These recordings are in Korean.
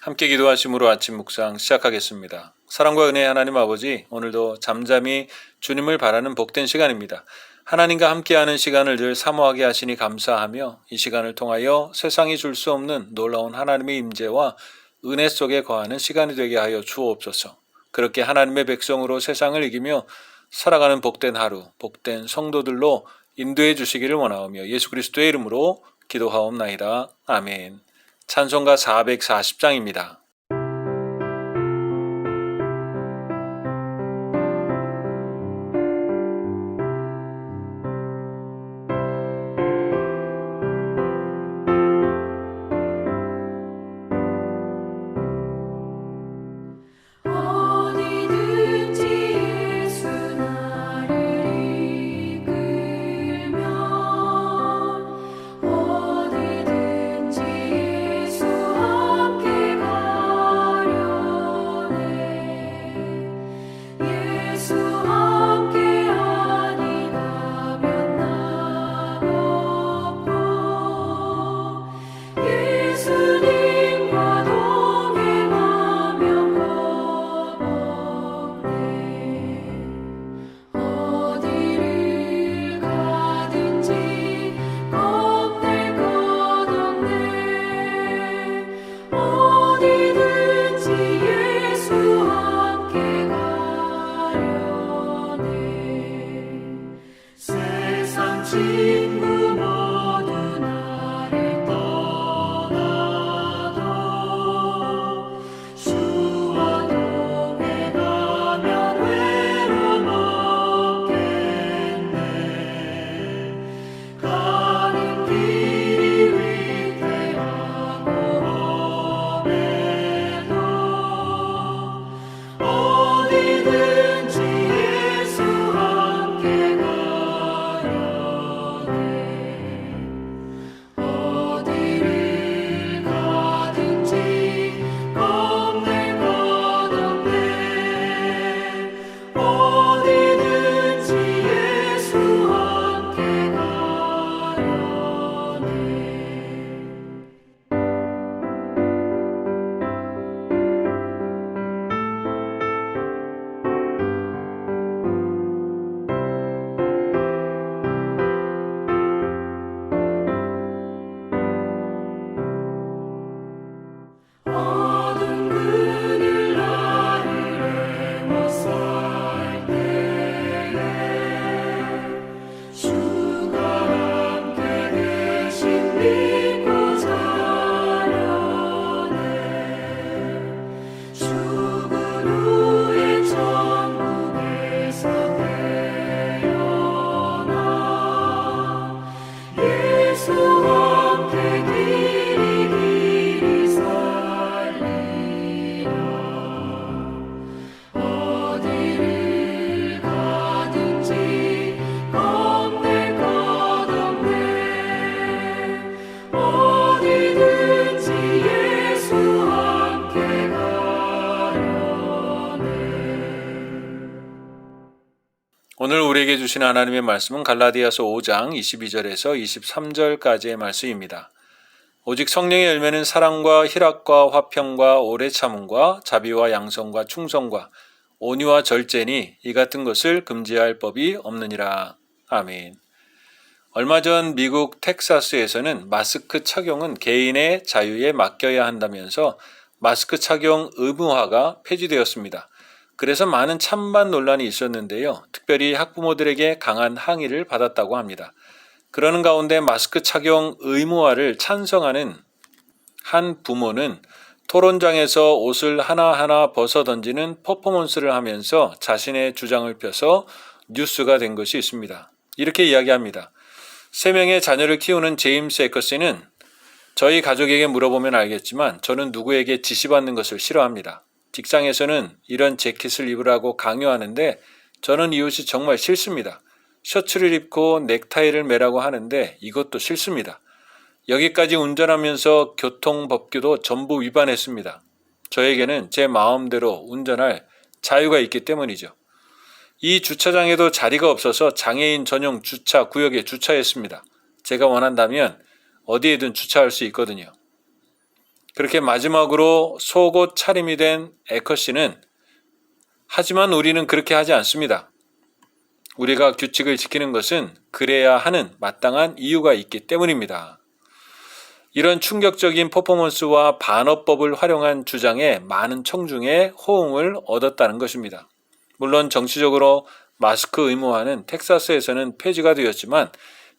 함께 기도하심으로 아침 묵상 시작하겠습니다. 사랑과 은혜의 하나님 아버지, 오늘도 잠잠히 주님을 바라는 복된 시간입니다. 하나님과 함께하는 시간을 늘 사모하게 하시니 감사하며 이 시간을 통하여 세상이 줄 수 없는 놀라운 하나님의 임재와 은혜 속에 거하는 시간이 되게 하여 주옵소서. 그렇게 하나님의 백성으로 세상을 이기며 살아가는 복된 하루, 복된 성도들로 인도해 주시기를 원하오며 예수 그리스도의 이름으로 기도하옵나이다. 아멘. 찬송가 440장입니다. 오늘 우리에게 주신 하나님의 말씀은 갈라디아서 5장 22절에서 23절까지의 말씀입니다. 오직 성령의 열매는 사랑과 희락과 화평과 오래 참음과 자비와 양성과 충성과 온유와 절제니 이 같은 것을 금지할 법이 없느니라. 아멘. 얼마 전 미국 텍사스에서는 마스크 착용은 개인의 자유에 맡겨야 한다면서 마스크 착용 의무화가 폐지되었습니다. 그래서 많은 찬반 논란이 있었는데요. 특별히 학부모들에게 강한 항의를 받았다고 합니다. 그러는 가운데 마스크 착용 의무화를 찬성하는 한 부모는 토론장에서 옷을 하나하나 벗어던지는 퍼포먼스를 하면서 자신의 주장을 펴서 뉴스가 된 것이 있습니다. 이렇게 이야기합니다. 3명의 자녀를 키우는 제임스 에커스는 저희 가족에게 물어보면 알겠지만 저는 누구에게 지시받는 것을 싫어합니다. 직장에서는 이런 재킷을 입으라고 강요하는데 저는 이 옷이 정말 싫습니다. 셔츠를 입고 넥타이를 매라고 하는데 이것도 싫습니다. 여기까지 운전하면서 교통법규도 전부 위반했습니다. 저에게는 제 마음대로 운전할 자유가 있기 때문이죠. 이 주차장에도 자리가 없어서 장애인 전용 주차 구역에 주차했습니다. 제가 원한다면 어디에든 주차할 수 있거든요. 그렇게 마지막으로 속옷 차림이 된 에커씨는 하지만 우리는 그렇게 하지 않습니다. 우리가 규칙을 지키는 것은 그래야 하는 마땅한 이유가 있기 때문입니다. 이런 충격적인 퍼포먼스와 반어법을 활용한 주장에 많은 청중의 호응을 얻었다는 것입니다. 물론 정치적으로 마스크 의무화는 텍사스에서는 폐지가 되었지만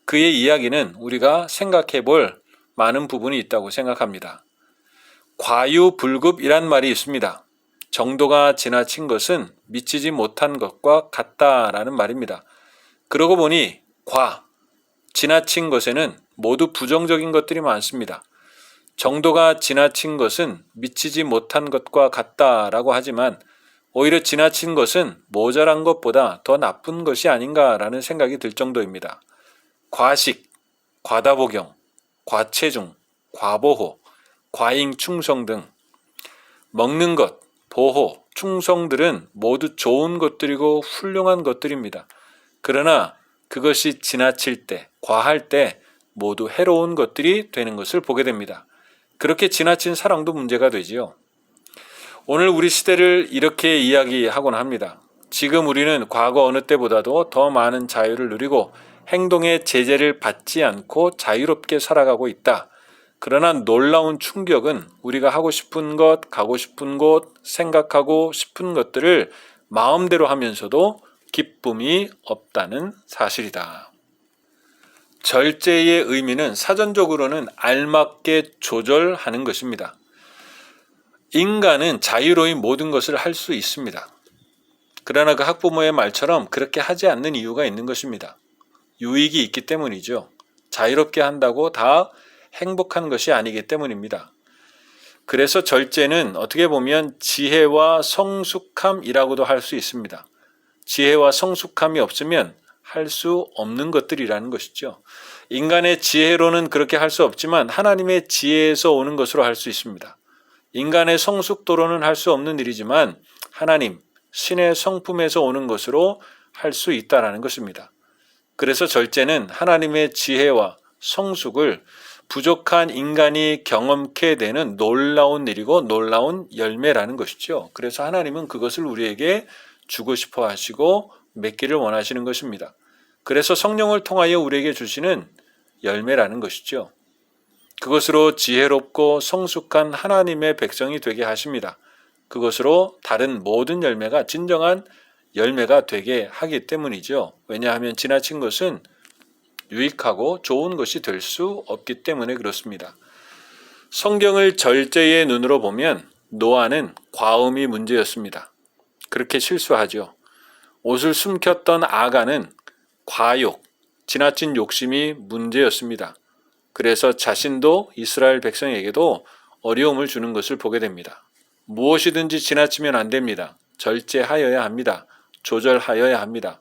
그의 이야기는 우리가 생각해 볼 많은 부분이 있다고 생각합니다. 과유불급이란 말이 있습니다. 정도가 지나친 것은 미치지 못한 것과 같다라는 말입니다. 그러고 보니 지나친 것에는 모두 부정적인 것들이 많습니다. 정도가 지나친 것은 미치지 못한 것과 같다라고 하지만 오히려 지나친 것은 모자란 것보다 더 나쁜 것이 아닌가라는 생각이 들 정도입니다. 과식, 과다복용, 과체중, 과보호, 과잉충성 등 먹는 것, 보호, 충성들은 모두 좋은 것들이고 훌륭한 것들입니다. 그러나 그것이 지나칠 때, 과할 때 모두 해로운 것들이 되는 것을 보게 됩니다. 그렇게 지나친 사랑도 문제가 되지요. 오늘 우리 시대를 이렇게 이야기하곤 합니다. 지금 우리는 과거 어느 때보다도 더 많은 자유를 누리고 행동의 제재를 받지 않고 자유롭게 살아가고 있다. 그러나 놀라운 충격은 우리가 하고 싶은 것, 가고 싶은 곳, 생각하고 싶은 것들을 마음대로 하면서도 기쁨이 없다는 사실이다. 절제의 의미는 사전적으로는 알맞게 조절하는 것입니다. 인간은 자유로이 모든 것을 할 수 있습니다. 그러나 그 학부모의 말처럼 그렇게 하지 않는 이유가 있는 것입니다. 유익이 있기 때문이죠. 자유롭게 한다고 다 행복한 것이 아니기 때문입니다. 그래서 절제는 어떻게 보면 지혜와 성숙함이라고도 할 수 있습니다. 지혜와 성숙함이 없으면 할 수 없는 것들이라는 것이죠. 인간의 지혜로는 그렇게 할 수 없지만 하나님의 지혜에서 오는 것으로 할 수 있습니다. 인간의 성숙도로는 할 수 없는 일이지만 하나님, 신의 성품에서 오는 것으로 할 수 있다는 것입니다. 그래서 절제는 하나님의 지혜와 성숙을 부족한 인간이 경험케 되는 놀라운 일이고 놀라운 열매라는 것이죠. 그래서 하나님은 그것을 우리에게 주고 싶어 하시고 맺기를 원하시는 것입니다. 그래서 성령을 통하여 우리에게 주시는 열매라는 것이죠. 그것으로 지혜롭고 성숙한 하나님의 백성이 되게 하십니다. 그것으로 다른 모든 열매가 진정한 열매가 되게 하기 때문이죠. 왜냐하면 지나친 것은 유익하고 좋은 것이 될 수 없기 때문에 그렇습니다. 성경을 절제의 눈으로 보면 노아는 과음이 문제였습니다. 그렇게 실수하죠. 옷을 숨겼던 아간은 과욕, 지나친 욕심이 문제였습니다. 그래서 자신도 이스라엘 백성에게도 어려움을 주는 것을 보게 됩니다. 무엇이든지 지나치면 안 됩니다. 절제하여야 합니다. 조절하여야 합니다.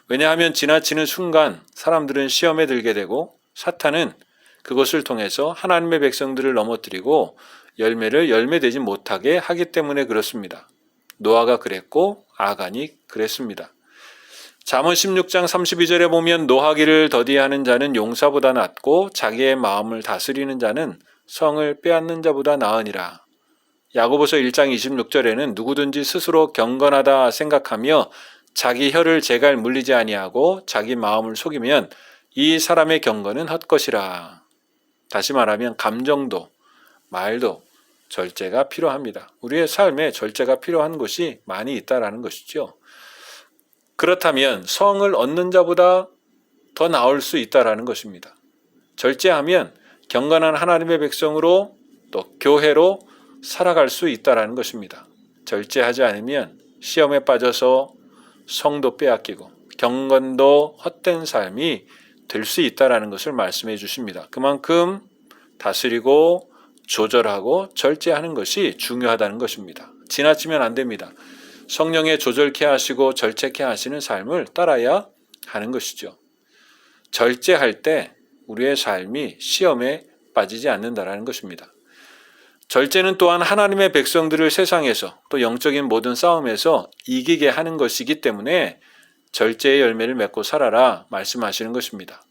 왜냐하면 지나치는 순간 사람들은 시험에 들게 되고 사탄은 그것을 통해서 하나님의 백성들을 넘어뜨리고 열매를 열매되지 못하게 하기 때문에 그렇습니다. 노아가 그랬고 아간이 그랬습니다. 잠언 16장 32절에 보면 노하기를 더디하는 자는 용사보다 낫고 자기의 마음을 다스리는 자는 성을 빼앗는 자보다 나으니라. 야고보서 1장 26절에는 누구든지 스스로 경건하다 생각하며 자기 혀를 제갈 물리지 아니하고 자기 마음을 속이면 이 사람의 경건은 헛것이라. 다시 말하면 감정도 말도 절제가 필요합니다. 우리의 삶에 절제가 필요한 것이 많이 있다라는 것이죠. 그렇다면 성을 얻는 자보다 더 나을 수 있다라는 것입니다. 절제하면 경건한 하나님의 백성으로 또 교회로 살아갈 수 있다라는 것입니다. 절제하지 않으면 시험에 빠져서 성도 빼앗기고 경건도 헛된 삶이 될 수 있다라는 것을 말씀해 주십니다. 그만큼 다스리고 조절하고 절제하는 것이 중요하다는 것입니다. 지나치면 안 됩니다. 성령에 조절케 하시고 절제케 하시는 삶을 따라야 하는 것이죠. 절제할 때 우리의 삶이 시험에 빠지지 않는다라는 것입니다. 절제는 또한 하나님의 백성들을 세상에서 또 영적인 모든 싸움에서 이기게 하는 것이기 때문에 절제의 열매를 맺고 살아라 말씀하시는 것입니다.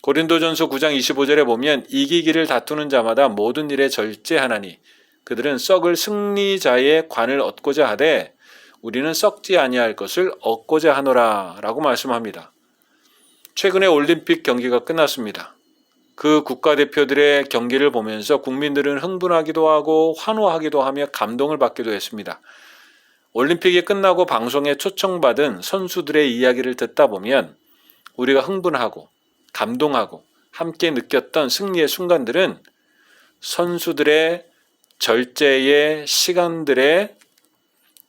고린도전서 9장 25절에 보면 이기기를 다투는 자마다 모든 일에 절제하나니 그들은 썩을 승리자의 관을 얻고자 하되 우리는 썩지 아니할 것을 얻고자 하노라 라고 말씀합니다. 최근에 올림픽 경기가 끝났습니다. 그 국가대표들의 경기를 보면서 국민들은 흥분하기도 하고 환호하기도 하며 감동을 받기도 했습니다. 올림픽이 끝나고 방송에 초청받은 선수들의 이야기를 듣다 보면 우리가 흥분하고 감동하고 함께 느꼈던 승리의 순간들은 선수들의 절제의 시간들의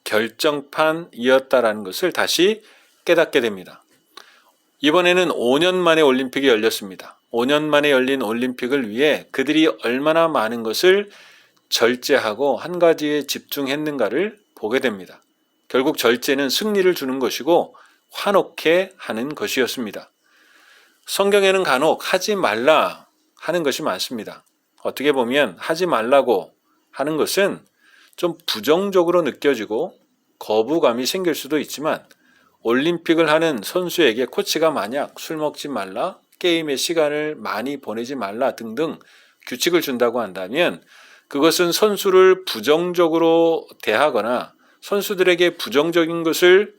결정판이었다라는 것을 다시 깨닫게 됩니다. 이번에는 5년 만에 올림픽이 열렸습니다. 5년 만에 열린 올림픽을 위해 그들이 얼마나 많은 것을 절제하고 한 가지에 집중했는가를 보게 됩니다. 결국 절제는 승리를 주는 것이고 환호케 하는 것이었습니다. 성경에는 간혹 하지 말라 하는 것이 많습니다. 어떻게 보면 하지 말라고 하는 것은 좀 부정적으로 느껴지고 거부감이 생길 수도 있지만 올림픽을 하는 선수에게 코치가 만약 술 먹지 말라, 게임의 시간을 많이 보내지 말라 등등 규칙을 준다고 한다면 그것은 선수를 부정적으로 대하거나 선수들에게 부정적인 것을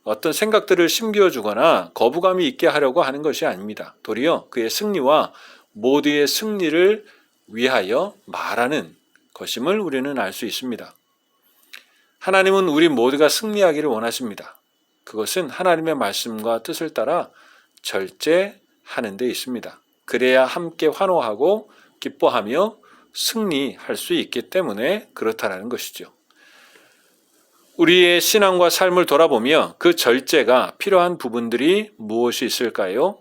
어떤 생각들을 심겨주거나 거부감이 있게 하려고 하는 것이 아닙니다. 도리어 그의 승리와 모두의 승리를 위하여 말하는 것임을 우리는 알 수 있습니다. 하나님은 우리 모두가 승리하기를 원하십니다. 그것은 하나님의 말씀과 뜻을 따라 절제하는 데 있습니다. 그래야 함께 환호하고 기뻐하며 승리할 수 있기 때문에 그렇다는 것이죠. 우리의 신앙과 삶을 돌아보며 그 절제가 필요한 부분들이 무엇이 있을까요?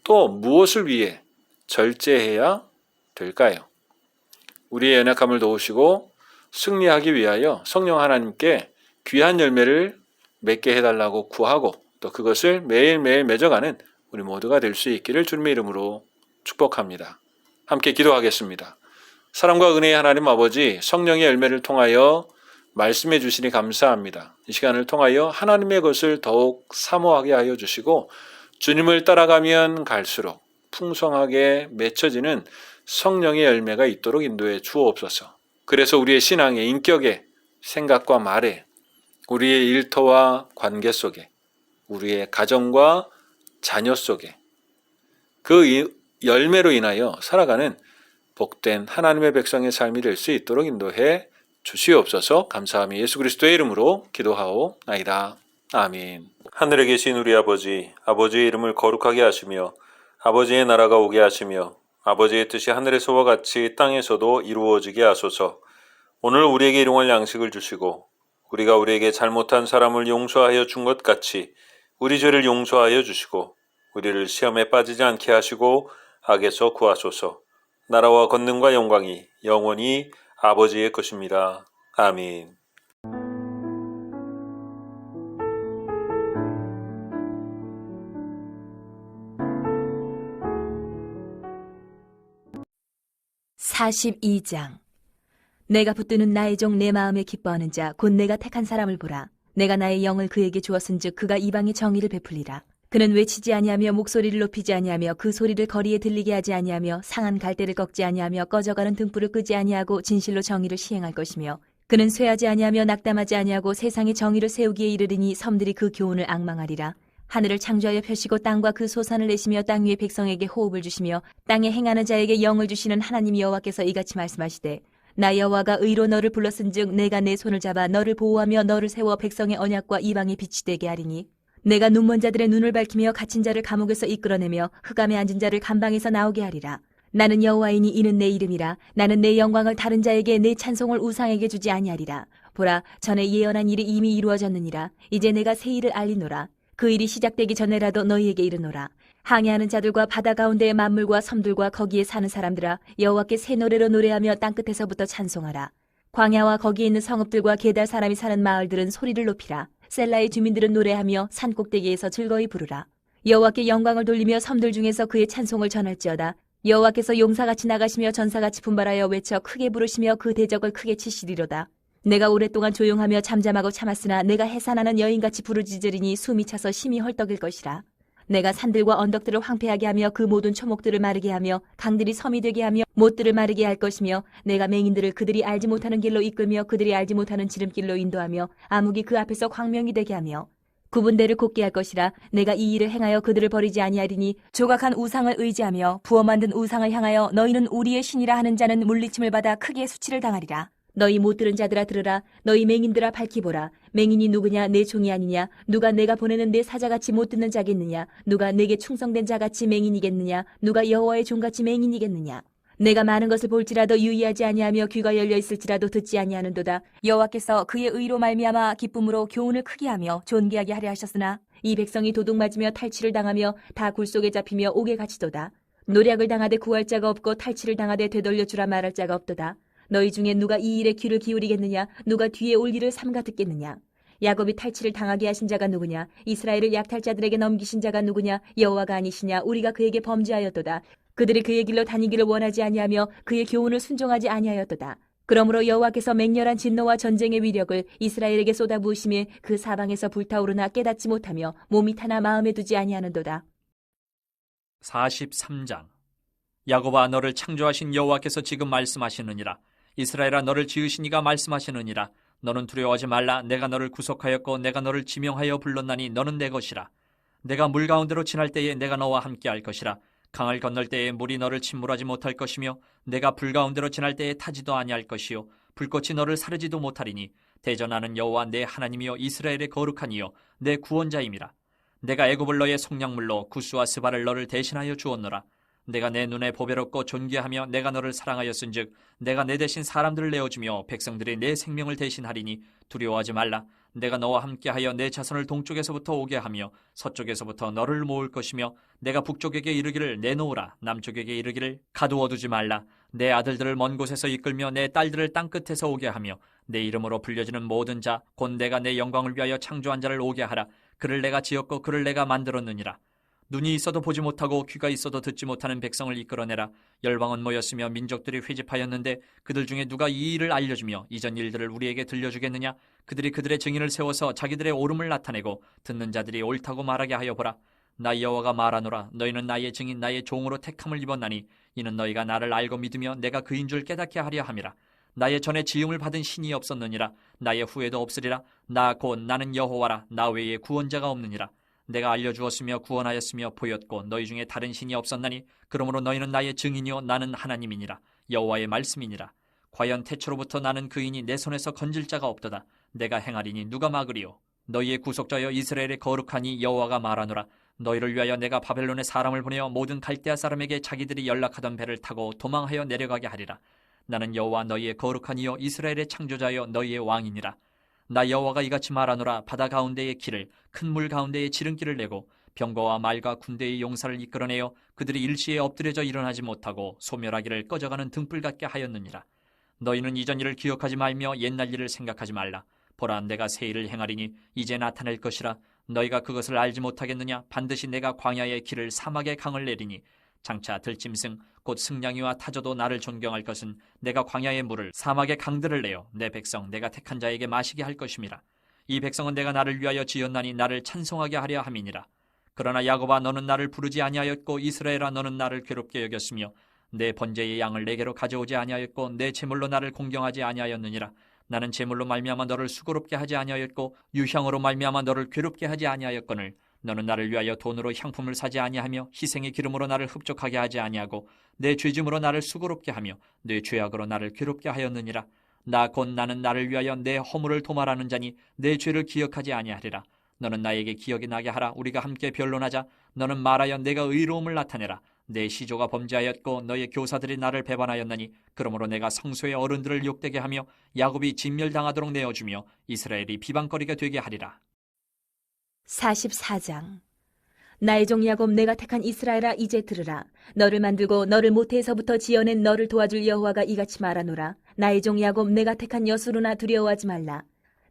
또 무엇을 위해 절제해야 될까요? 우리의 연약함을 도우시고 승리하기 위하여 성령 하나님께 귀한 열매를 맺게 해달라고 구하고 또 그것을 매일매일 맺어가는 우리 모두가 될 수 있기를 주님의 이름으로 축복합니다. 함께 기도하겠습니다. 사랑과 은혜의 하나님 아버지, 성령의 열매를 통하여 말씀해 주시니 감사합니다. 이 시간을 통하여 하나님의 것을 더욱 사모하게 하여 주시고 주님을 따라가면 갈수록 풍성하게 맺혀지는 성령의 열매가 있도록 인도해 주옵소서. 그래서 우리의 신앙의 인격에 생각과 말에 우리의 일터와 관계 속에 우리의 가정과 자녀 속에 그 열매로 인하여 살아가는 복된 하나님의 백성의 삶이 될 수 있도록 인도해 주시옵소서. 감사하며 예수 그리스도의 이름으로 기도하오나이다. 아멘. 하늘에 계신 우리 아버지, 아버지의 이름을 거룩하게 하시며 아버지의 나라가 오게 하시며 아버지의 뜻이 하늘에서와 같이 땅에서도 이루어지게 하소서. 오늘 우리에게 일용할 양식을 주시고 우리가 우리에게 잘못한 사람을 용서하여 준 것 같이 우리 죄를 용서하여 주시고 우리를 시험에 빠지지 않게 하시고 악에서 구하소서. 나라와 권능과 영광이 영원히 아버지의 것입니다. 아멘. (42장) 내가 붙드는 나의 종 내 마음에 기뻐하는 자 곧 내가 택한 사람을 보라. 내가 나의 영을 그에게 주었은즉 그가 이방의 정의를 베풀리라. 그는 외치지 아니하며 목소리를 높이지 아니하며 그 소리를 거리에 들리게 하지 아니하며 상한 갈대를 꺾지 아니하며 꺼져가는 등불을 끄지 아니하고 진실로 정의를 시행할 것이며 그는 쇠하지 아니하며 낙담하지 아니하고 세상의 정의를 세우기에 이르리니 섬들이 그 교훈을 앙망하리라. 하늘을 창조하여 펴시고 땅과 그 소산을 내시며 땅 위의 백성에게 호흡을 주시며 땅에 행하는 자에게 영을 주시는 하나님 여호와께서 이같이 말씀하시되 나 여호와가 의로 너를 불렀은즉 내가 내 손을 잡아 너를 보호하며 너를 세워 백성의 언약과 이방의 빛이 되게 하리니 내가 눈먼 자들의 눈을 밝히며 갇힌 자를 감옥에서 이끌어내며 흑암에 앉은 자를 감방에서 나오게 하리라. 나는 여호와이니 이는 내 이름이라. 나는 내 영광을 다른 자에게 내 찬송을 우상에게 주지 아니하리라. 보라, 전에 예언한 일이 이미 이루어졌느니라. 이제 내가 새 일을 알리노라. 그 일이 시작되기 전에라도 너희에게 이르노라. 항해하는 자들과 바다 가운데의 만물과 섬들과 거기에 사는 사람들아, 여호와께 새 노래로 노래하며 땅끝에서부터 찬송하라. 광야와 거기에 있는 성읍들과 게달 사람이 사는 마을들은 소리를 높이라. 셀라의 주민들은 노래하며 산꼭대기에서 즐거이 부르라. 여호와께 영광을 돌리며 섬들 중에서 그의 찬송을 전할지어다. 여호와께서 용사같이 나가시며 전사같이 분발하여 외쳐 크게 부르시며 그 대적을 크게 치시리로다. 내가 오랫동안 조용하며 잠잠하고 참았으나 내가 해산하는 여인같이 부르짖으리니 숨이 차서 심히 헐떡일 것이라. 내가 산들과 언덕들을 황폐하게 하며 그 모든 초목들을 마르게 하며 강들이 섬이 되게 하며 못들을 마르게 할 것이며 내가 맹인들을 그들이 알지 못하는 길로 이끌며 그들이 알지 못하는 지름길로 인도하며 암흑이 그 앞에서 광명이 되게 하며 구분대를 곱게 할 것이라. 내가 이 일을 행하여 그들을 버리지 아니하리니 조각한 우상을 의지하며 부어 만든 우상을 향하여 너희는 우리의 신이라 하는 자는 물리침을 받아 크게 수치를 당하리라. 너희 못 들은 자들아 들으라. 너희 맹인들아 밝히 보라. 맹인이 누구냐? 내 종이 아니냐? 누가 내가 보내는 내 사자같이 못 듣는 자겠느냐? 누가 내게 충성된 자같이 맹인이겠느냐? 누가 여호와의 종같이 맹인이겠느냐? 내가 많은 것을 볼지라도 유의하지 아니하며 귀가 열려 있을지라도 듣지 아니하는도다. 여호와께서 그의 의로 말미암아 기쁨으로 교훈을 크게 하며 존귀하게 하려 하셨으나 이 백성이 도둑 맞으며 탈취를 당하며 다 굴속에 잡히며 옥에 갇히도다. 노략을 당하되 구할 자가 없고 탈취를 당하되 되돌려 주라 말할 자가 없도다. 너희 중에 누가 이 일에 귀를 기울이겠느냐? 누가 뒤에 올 일을 삼가 듣겠느냐? 야곱이 탈취를 당하게 하신 자가 누구냐? 이스라엘을 약탈자들에게 넘기신 자가 누구냐? 여호와가 아니시냐? 우리가 그에게 범죄하였도다. 그들이 그의 길로 다니기를 원하지 아니하며 그의 교훈을 순종하지 아니하였도다. 그러므로 여호와께서 맹렬한 진노와 전쟁의 위력을 이스라엘에게 쏟아부으심에 그 사방에서 불타오르나 깨닫지 못하며 몸이 타나 마음에 두지 아니하는도다. 43장. 야곱아, 너를 창조하신 여호와께서 지금 말씀하시느니라. 이스라엘아, 너를 지으신 이가 말씀하시느니라. 너는 두려워하지 말라. 내가 너를 구속하였고 내가 너를 지명하여 불렀나니 너는 내 것이라. 내가 물 가운데로 지날 때에 내가 너와 함께 할 것이라. 강을 건널 때에 물이 너를 침몰하지 못할 것이며 내가 불 가운데로 지날 때에 타지도 아니할 것이요 불꽃이 너를 사르지도 못하리니 대전하는 여호와 내 하나님이여 이스라엘의 거룩한 이여 내 구원자임이라. 내가 애굽을 너의 속량물로 구스와 스바를 너를 대신하여 주었노라. 내가 내 눈에 보배롭고 존귀하며 내가 너를 사랑하였은즉 내가 내 대신 사람들을 내어주며 백성들이 내 생명을 대신하리니 두려워하지 말라. 내가 너와 함께하여 내 자손을 동쪽에서부터 오게 하며 서쪽에서부터 너를 모을 것이며 내가 북쪽에게 이르기를 내놓으라. 남쪽에게 이르기를 가두어 두지 말라. 내 아들들을 먼 곳에서 이끌며 내 딸들을 땅끝에서 오게 하며 내 이름으로 불려지는 모든 자 곧 내가 내 영광을 위하여 창조한 자를 오게 하라. 그를 내가 지었고 그를 내가 만들었느니라. 눈이 있어도 보지 못하고 귀가 있어도 듣지 못하는 백성을 이끌어내라. 열방은 모였으며 민족들이 회집하였는데 그들 중에 누가 이 일을 알려주며 이전 일들을 우리에게 들려주겠느냐? 그들이 그들의 증인을 세워서 자기들의 옳음을 나타내고 듣는 자들이 옳다고 말하게 하여 보라. 나 여호와가 말하노라. 너희는 나의 증인 나의 종으로 택함을 입었나니 이는 너희가 나를 알고 믿으며 내가 그인 줄 깨닫게 하려 함이라. 나의 전에 지음을 받은 신이 없었느니라. 나의 후에도 없으리라. 나 곧 나는 여호와라. 나 외에 구원자가 없느니라. 내가 알려주었으며 구원하였으며 보였고 너희 중에 다른 신이 없었나니 그러므로 너희는 나의 증인이요 나는 하나님이니라. 여호와의 말씀이니라. 과연 태초로부터 나는 그이니 내 손에서 건질 자가 없도다. 내가 행하리니 누가 막으리요? 너희의 구속자여 이스라엘의 거룩하니 여호와가 말하노라. 너희를 위하여 내가 바벨론에 사람을 보내어 모든 갈대아 사람에게 자기들이 연락하던 배를 타고 도망하여 내려가게 하리라. 나는 여호와 너희의 거룩하니요 이스라엘의 창조자여 너희의 왕이니라. 나 여호와가 이같이 말하노라. 바다 가운데의 길을 큰 물 가운데의 지름길을 내고 병거와 말과 군대의 용사를 이끌어내어 그들이 일시에 엎드려져 일어나지 못하고 소멸하기를 꺼져가는 등불 같게 하였느니라. 너희는 이전 일을 기억하지 말며 옛날 일을 생각하지 말라. 보라, 내가 새 일을 행하리니 이제 나타낼 것이라. 너희가 그것을 알지 못하겠느냐? 반드시 내가 광야의 길을 사막의 강을 내리니 장차 들짐승 곧 승냥이와 타조도 나를 존경할 것은 내가 광야의 물을 사막의 강들을 내어 내 백성 내가 택한 자에게 마시게 할 것임이라. 이 백성은 내가 나를 위하여 지었나니 나를 찬송하게 하려 함이니라. 그러나 야곱아, 너는 나를 부르지 아니하였고 이스라엘아, 너는 나를 괴롭게 여겼으며 내 번제의 양을 내게로 가져오지 아니하였고 내 제물로 나를 공경하지 아니하였느니라. 나는 제물로 말미암아 너를 수고롭게 하지 아니하였고 유향으로 말미암아 너를 괴롭게 하지 아니하였거늘 너는 나를 위하여 돈으로 향품을 사지 아니하며 희생의 기름으로 나를 흡족하게 하지 아니하고 내 죄짐으로 나를 수고롭게 하며 내 죄악으로 나를 괴롭게 하였느니라. 나 곧 나는 나를 위하여 내 허물을 도말하는 자니 내 죄를 기억하지 아니하리라. 너는 나에게 기억이 나게 하라. 우리가 함께 변론하자. 너는 말하여 내가 의로움을 나타내라. 내 시조가 범죄하였고 너의 교사들이 나를 배반하였나니 그러므로 내가 성소의 어른들을 욕되게 하며 야곱이 진멸당하도록 내어주며 이스라엘이 비방거리가 되게 하리라. 44장. 나의 종 야곱 내가 택한 이스라엘아 이제 들으라. 너를 만들고 너를 모태에서부터 지어낸 너를 도와줄 여호와가 이같이 말하노라. 나의 종 야곱 내가 택한 여수르나 두려워하지 말라.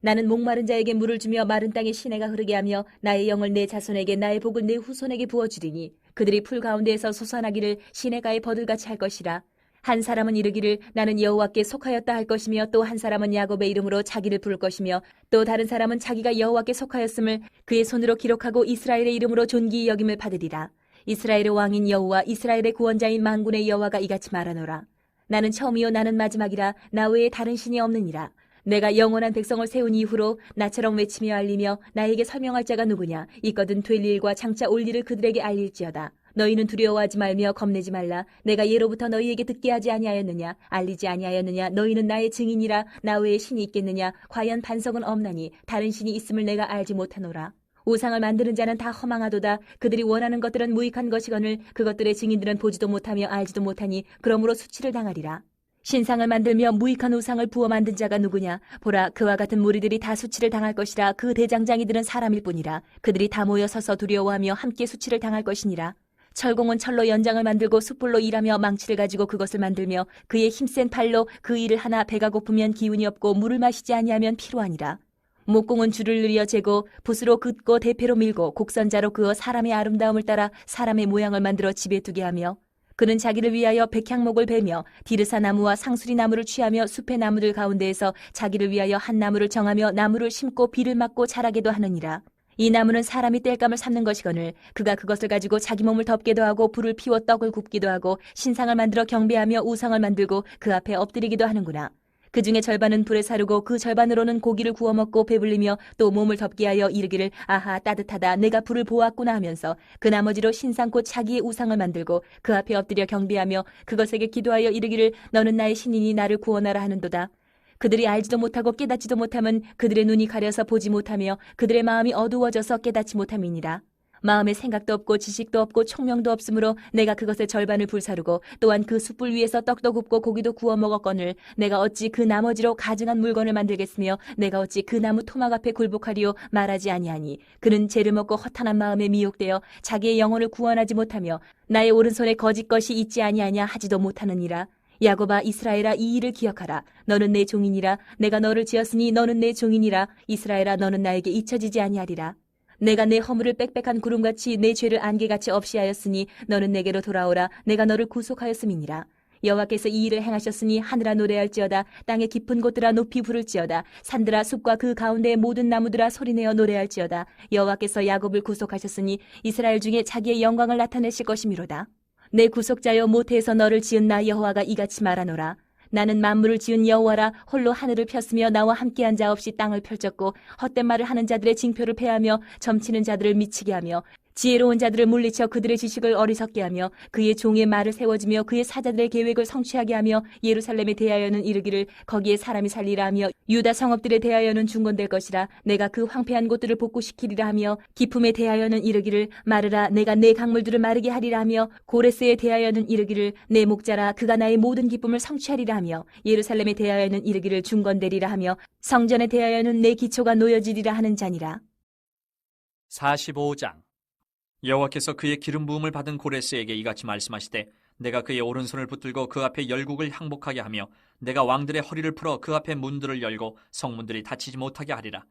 나는 목마른 자에게 물을 주며 마른 땅에 시내가 흐르게 하며 나의 영을 내 자손에게 나의 복을 내 후손에게 부어주리니 그들이 풀 가운데에서 솟아나기를 시내가의 버들같이 할 것이라. 한 사람은 이르기를 나는 여호와께 속하였다 할 것이며 또 한 사람은 야곱의 이름으로 자기를 부를 것이며 또 다른 사람은 자기가 여호와께 속하였음을 그의 손으로 기록하고 이스라엘의 이름으로 존귀히 여김을 받으리라. 이스라엘의 왕인 여호와 이스라엘의 구원자인 만군의 여호와가 이같이 말하노라. 나는 처음이요 나는 마지막이라. 나 외에 다른 신이 없느니라. 내가 영원한 백성을 세운 이후로 나처럼 외치며 알리며 나에게 설명할 자가 누구냐. 있거든 될 일과 장차 올 일을 그들에게 알릴지어다. 너희는 두려워하지 말며 겁내지 말라. 내가 예로부터 너희에게 듣게 하지 아니하였느냐. 알리지 아니하였느냐. 너희는 나의 증인이라. 나 외에 신이 있겠느냐. 과연 반석은 없나니 다른 신이 있음을 내가 알지 못하노라. 우상을 만드는 자는 다 허망하도다. 그들이 원하는 것들은 무익한 것이거늘 그것들의 증인들은 보지도 못하며 알지도 못하니 그러므로 수치를 당하리라. 신상을 만들며 무익한 우상을 부어 만든 자가 누구냐. 보라, 그와 같은 무리들이 다 수치를 당할 것이라. 그 대장장이들은 사람일 뿐이라. 그들이 다 모여 서서 두려워하며 함께 수치를 당할 것이니라. 철공은 철로 연장을 만들고 숯불로 일하며 망치를 가지고 그것을 만들며 그의 힘센 팔로 그 일을 하나. 배가 고프면 기운이 없고 물을 마시지 아니하면 피로하니라. 목공은 줄을 늘여 재고 붓으로 긋고 대패로 밀고 곡선자로 그어 사람의 아름다움을 따라 사람의 모양을 만들어 집에 두게 하며 그는 자기를 위하여 백향목을 베며 디르사 나무와 상수리 나무를 취하며 숲의 나무들 가운데에서 자기를 위하여 한 나무를 정하며 나무를 심고 비를 맞고 자라게도 하느니라. 이 나무는 사람이 땔감을 삼는 것이거늘 그가 그것을 가지고 자기 몸을 덮게도 하고 불을 피워 떡을 굽기도 하고 신상을 만들어 경배하며 우상을 만들고 그 앞에 엎드리기도 하는구나. 그 중에 절반은 불에 사르고 그 절반으로는 고기를 구워 먹고 배불리며 또 몸을 덮게 하여 이르기를 아하 따뜻하다 내가 불을 보았구나 하면서 그 나머지로 신상 곧 자기의 우상을 만들고 그 앞에 엎드려 경배하며 그것에게 기도하여 이르기를 너는 나의 신이니 나를 구원하라 하는도다. 그들이 알지도 못하고 깨닫지도 못함은 그들의 눈이 가려서 보지 못하며 그들의 마음이 어두워져서 깨닫지 못함이니라. 마음에 생각도 없고 지식도 없고 총명도 없으므로 내가 그것의 절반을 불사르고 또한 그 숯불 위에서 떡도 굽고 고기도 구워 먹었거늘 내가 어찌 그 나머지로 가증한 물건을 만들겠으며 내가 어찌 그 나무 토막 앞에 굴복하리요 말하지 아니하니 그는 죄를 먹고 허탄한 마음에 미혹되어 자기의 영혼을 구원하지 못하며 나의 오른손에 거짓 것이 있지 아니하냐 하지도 못하느니라. 야곱아 이스라엘아 이 일을 기억하라. 너는 내 종이니라. 내가 너를 지었으니 너는 내 종이니라. 이스라엘아 너는 나에게 잊혀지지 아니하리라. 내가 내 허물을 빽빽한 구름같이 내 죄를 안개같이 없이 하였으니 너는 내게로 돌아오라. 내가 너를 구속하였음이니라. 여호와께서 이 일을 행하셨으니 하늘아 노래할지어다. 땅의 깊은 곳들아 높이 부를지어다. 산들아 숲과 그 가운데의 모든 나무들아 소리내어 노래할지어다. 여호와께서 야곱을 구속하셨으니 이스라엘 중에 자기의 영광을 나타내실 것이미로다. 내 구속자여 모태에서 너를 지은 나 여호와가 이같이 말하노라. 나는 만물을 지은 여호와라. 홀로 하늘을 폈으며 나와 함께한 자 없이 땅을 펼쳤고 헛된 말을 하는 자들의 징표를 패하며 점치는 자들을 미치게 하며 지혜로운 자들을 물리쳐 그들의 지식을 어리석게 하며 그의 종의 말을 세워지며 그의 사자들의 계획을 성취하게 하며 예루살렘에 대하여는 이르기를 거기에 사람이 살리라 하며 유다 성읍들에 대하여는 중건될 것이라. 내가 그 황폐한 곳들을 복구시키리라 하며 기품에 대하여는 이르기를 마르라. 내가 내 강물들을 마르게 하리라 하며 고레스에 대하여는 이르기를 내 목자라. 그가 나의 모든 기쁨을 성취하리라 하며 예루살렘에 대하여는 이르기를 중건되리라 하며 성전에 대하여는 내 기초가 놓여지리라 하는 자니라. 45장 여호와께서 그의 기름 부음을 받은 고레스에게 이같이 말씀하시되 내가 그의 오른손을 붙들고 그 앞에 열국을 항복하게 하며 내가 왕들의 허리를 풀어 그 앞에 문들을 열고 성문들이 닫히지 못하게 하리라.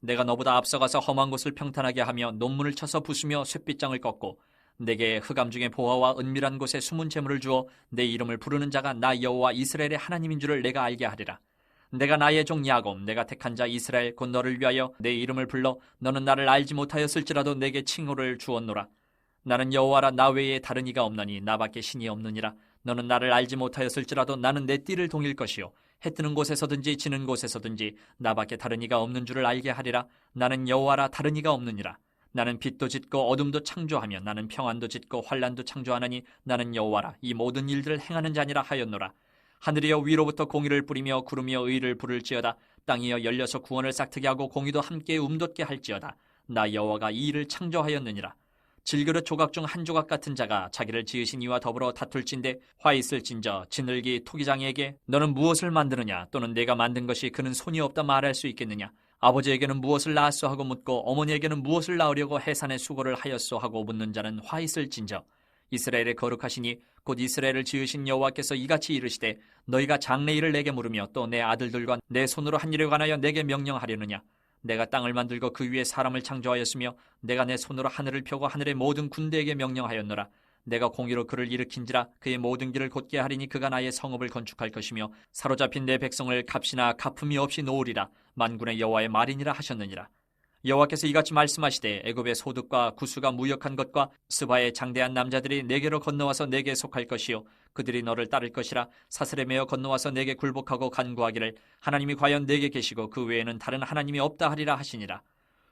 내가 너보다 앞서가서 험한 곳을 평탄하게 하며 논문을 쳐서 부수며 쇠빗장을 꺾고 내게 흑암 중에 보화와 은밀한 곳에 숨은 재물을 주어 내 이름을 부르는 자가 나 여호와 이스라엘의 하나님인 줄을 내가 알게 하리라. 내가 나의 종 야곱 내가 택한 자 이스라엘 곧 너를 위하여 내 이름을 불러 너는 나를 알지 못하였을지라도 내게 칭호를 주었노라. 나는 여호와라. 나 외에 다른 이가 없나니 나밖에 신이 없느니라. 너는 나를 알지 못하였을지라도 나는 내 띠를 동일 것이요 해 뜨는 곳에서든지 지는 곳에서든지 나밖에 다른 이가 없는 줄을 알게 하리라. 나는 여호와라. 다른 이가 없느니라. 나는 빛도 짓고 어둠도 창조하며 나는 평안도 짓고 환란도 창조하나니 나는 여호와라. 이 모든 일들을 행하는 자니라 하였노라. 하늘이여 위로부터 공의를 뿌리며 구름이여 의를 부를지어다. 땅이여 열려서 구원을 싹트게 하고 공의도 함께 움돋게 할지어다. 나 여호와가 이 일을 창조하였느니라. 질그릇 조각 중 한 조각 같은 자가 자기를 지으신 이와 더불어 다툴진대 화 있을진저 지늘기 토기장에게 너는 무엇을 만드느냐 또는 내가 만든 것이 그는 손이 없다 말할 수 있겠느냐. 아버지에게는 무엇을 낳았소 하고 묻고 어머니에게는 무엇을 낳으려고 해산의 수고를 하였소 하고 묻는 자는 화 있을진저 이스라엘의 거룩하시니 곧 이스라엘을 지으신 여호와께서 이같이 이르시되 너희가 장래일을 내게 물으며 또 내 아들들과 내 손으로 한 일에 관하여 내게 명령하려느냐. 내가 땅을 만들고 그 위에 사람을 창조하였으며 내가 내 손으로 하늘을 펴고 하늘의 모든 군대에게 명령하였노라. 내가 공의로 그를 일으킨지라. 그의 모든 길을 곧게 하리니 그가 나의 성읍을 건축할 것이며 사로잡힌 내 백성을 값이나 갚음이 없이 놓으리라. 만군의 여호와의 말이니라 하셨느니라. 여호와께서 이같이 말씀하시되 애굽의 소득과 구수가 무역한 것과 스바의 장대한 남자들이 내게로 건너와서 내게 속할 것이요 그들이 너를 따를 것이라. 사슬에 매어 건너와서 내게 굴복하고 간구하기를 하나님이 과연 내게 계시고 그 외에는 다른 하나님이 없다 하리라 하시니라.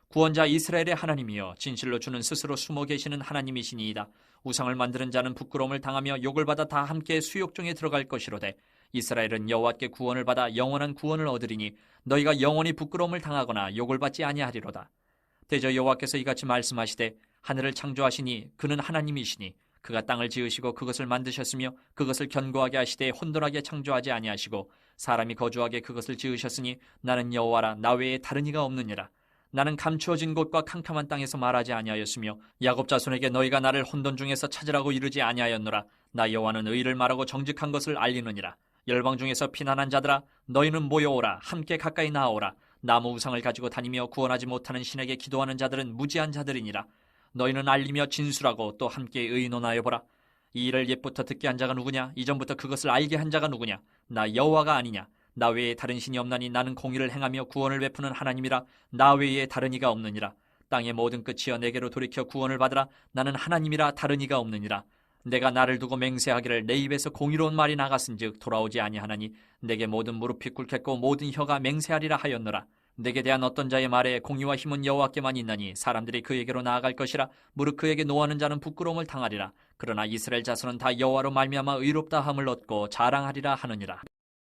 구원자 이스라엘의 하나님이여 진실로 주는 스스로 숨어 계시는 하나님이시니이다. 우상을 만드는 자는 부끄러움을 당하며 욕을 받아 다 함께 수욕 중에 들어갈 것이로되 이스라엘은 여호와께 구원을 받아 영원한 구원을 얻으리니 너희가 영원히 부끄러움을 당하거나 욕을 받지 아니하리로다. 대저 여호와께서 이같이 말씀하시되 하늘을 창조하시니 그는 하나님이시니 그가 땅을 지으시고 그것을 만드셨으며 그것을 견고하게 하시되 혼돈하게 창조하지 아니하시고 사람이 거주하게 그것을 지으셨으니 나는 여호와라 나 외에 다른 이가 없느니라. 나는 감추어진 곳과 캄캄한 땅에서 말하지 아니하였으며 야곱 자손에게 너희가 나를 혼돈 중에서 찾으라고 이르지 아니하였노라. 나 여호와는 의를 말하고 정직한 것을 알리느니라. 열방 중에서 피난한 자들아 너희는 모여오라. 함께 가까이 나아오라. 나무 우상을 가지고 다니며 구원하지 못하는 신에게 기도하는 자들은 무지한 자들이니라. 너희는 알리며 진술하고 또 함께 의논하여 보라. 이 일을 옛부터 듣게 한 자가 누구냐? 이전부터 그것을 알게 한 자가 누구냐? 나 여호와가 아니냐? 나 외에 다른 신이 없나니 나는 공의를 행하며 구원을 베푸는 하나님이라. 나 외에 다른 이가 없느니라. 땅의 모든 끝이여 내게로 돌이켜 구원을 받으라. 나는 하나님이라 다른 이가 없느니라. 내가 나를 두고 맹세하기를 내 입에서 공의로운 말이 나갔은즉 돌아오지 아니하나니 내게 모든 무릎이 꿇겠고 모든 혀가 맹세하리라 하였노라. 내게 대한 어떤 자의 말에 공의와 힘은 여호와께만 있나니 사람들이 그에게로 나아갈 것이라. 무릇 그에게 노하는 자는 부끄러움을 당하리라. 그러나 이스라엘 자손은 다 여호와로 말미암아 의롭다 함을 얻고 자랑하리라 하느니라.